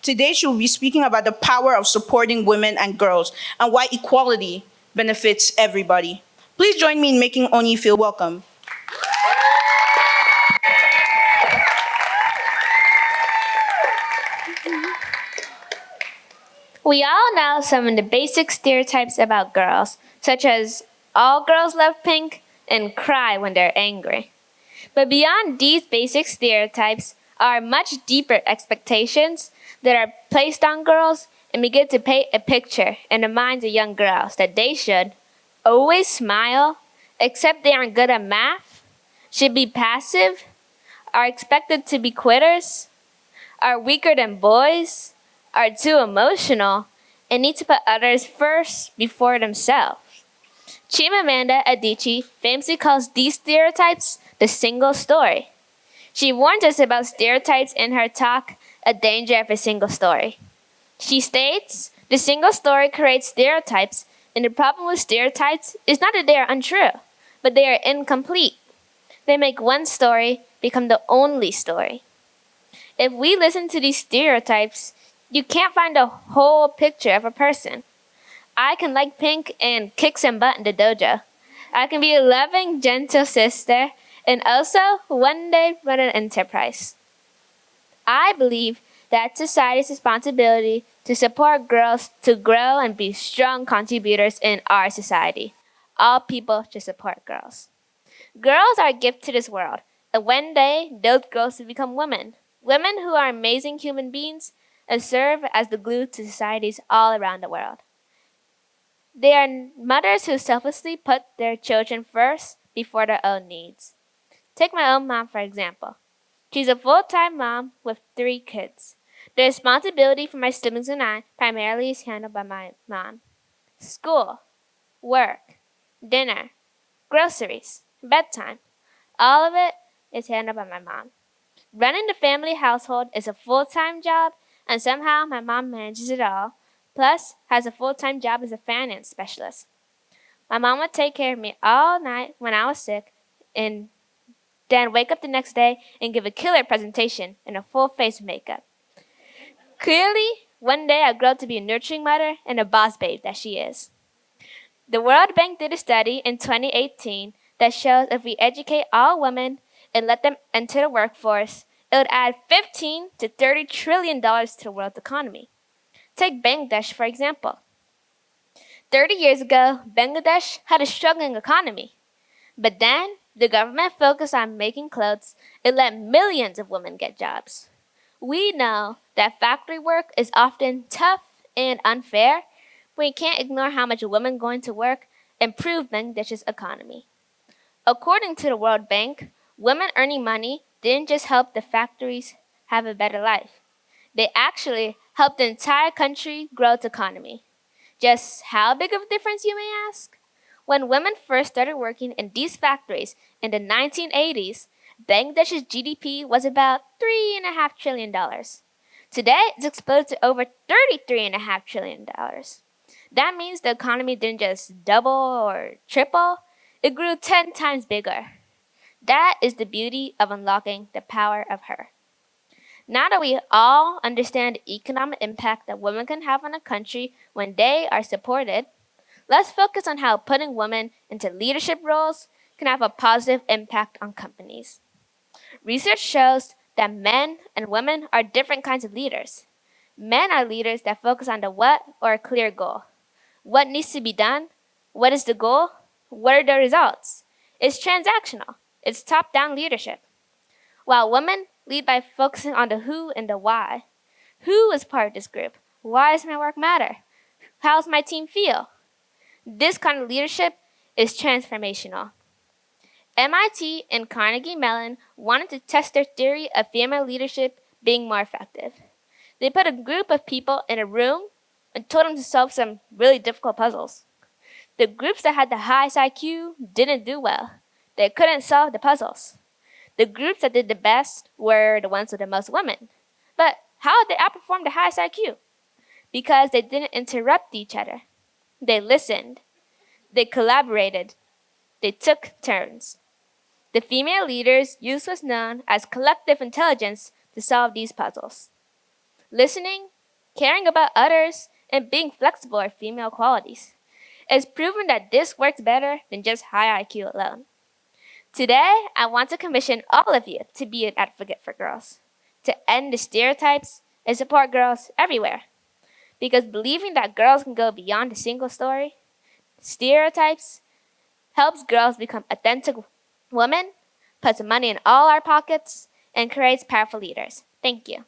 Today, she will be speaking about the power of supporting women and girls and why equality benefits everybody. Please join me in making Onyi feel welcome. We all know some of the basic stereotypes about girls, such as all girls love pink and cry when they're angry. But beyond these basic stereotypes are much deeper expectations that are placed on girls and begin to paint a picture in the minds of young girls that they should always smile, accept they aren't good at math, should be passive, are expected to be quitters, are weaker than boys, are too emotional, and need to put others first before themselves. Chimamanda Adichie famously calls these stereotypes the single story. She warns us about stereotypes in her talk, A Danger of a Single Story. She states, the single story creates stereotypes, and the problem with stereotypes is not that they are untrue, but they are incomplete. They make one story become the only story. If we listen to these stereotypes, you can't find a whole picture of a person. I can like pink and kick some butt in the dojo. I can be a loving, gentle sister and also one day run an enterprise. I believe that society's responsibility to support girls to grow and be strong contributors in our society. All people should support girls. Girls are a gift to this world, and one day those girls will become women. Women who are amazing human beings and serve as the glue to societies all around the world. They are mothers who selflessly put their children first before their own needs. Take my own mom, for example. She's a full-time mom with 3 kids. The responsibility for my siblings and I primarily is handled by my mom. School, work, dinner, groceries, bedtime, all of it is handled by my mom. Running the family household is a full-time job, and somehow my mom manages it all, plus has a full-time job as a finance specialist. My mom would take care of me all night when I was sick, and then wake up the next day and give a killer presentation in a full face of makeup. Clearly, one day I'll grow up to be a nurturing mother and a boss babe that she is. The World Bank did a study in 2018 that shows if we educate all women and let them enter the workforce, it would add 15 to 30 trillion dollars to the world's economy. Take Bangladesh, for example. 30 years ago, Bangladesh had a struggling economy. But then, the government focused on making clothes and let millions of women get jobs. We know that factory work is often tough and unfair, but we can't ignore how much women going to work improve Bangladesh's economy. According to the World Bank, women earning money didn't just help the factories have a better life. They actually helped the entire country grow its economy. Just how big of a difference, you may ask? When women first started working in these factories in the 1980s, Bangladesh's GDP was about $3.5 trillion. Today, it's exploded to over $33.5 trillion. That means the economy didn't just double or triple, it grew 10 times bigger. That is the beauty of unlocking the power of her. Now that we all understand the economic impact that women can have on a country when they are supported, let's focus on how putting women into leadership roles can have a positive impact on companies. Research shows that men and women are different kinds of leaders. Men are leaders that focus on the what or a clear goal. What needs to be done? What is the goal? What are the results? It's transactional. It's top-down leadership. While women lead by focusing on the who and the why. Who is part of this group? Why does my work matter? How does my team feel? This kind of leadership is transformational. MIT and Carnegie Mellon wanted to test their theory of female leadership being more effective. They put a group of people in a room and told them to solve some really difficult puzzles. The groups that had the highest IQ didn't do well. They couldn't solve the puzzles. The groups that did the best were the ones with the most women. But how did they outperform the highest IQ? Because they didn't interrupt each other. They listened. They collaborated. They took turns. The female leaders used what's known as collective intelligence to solve these puzzles. Listening, caring about others, and being flexible are female qualities. It's proven that this works better than just high IQ alone. Today, I want to commission all of you to be an advocate for girls, to end the stereotypes and support girls everywhere. Because believing that girls can go beyond a single story, stereotypes, helps girls become authentic women, puts money in all our pockets, and creates powerful leaders. Thank you.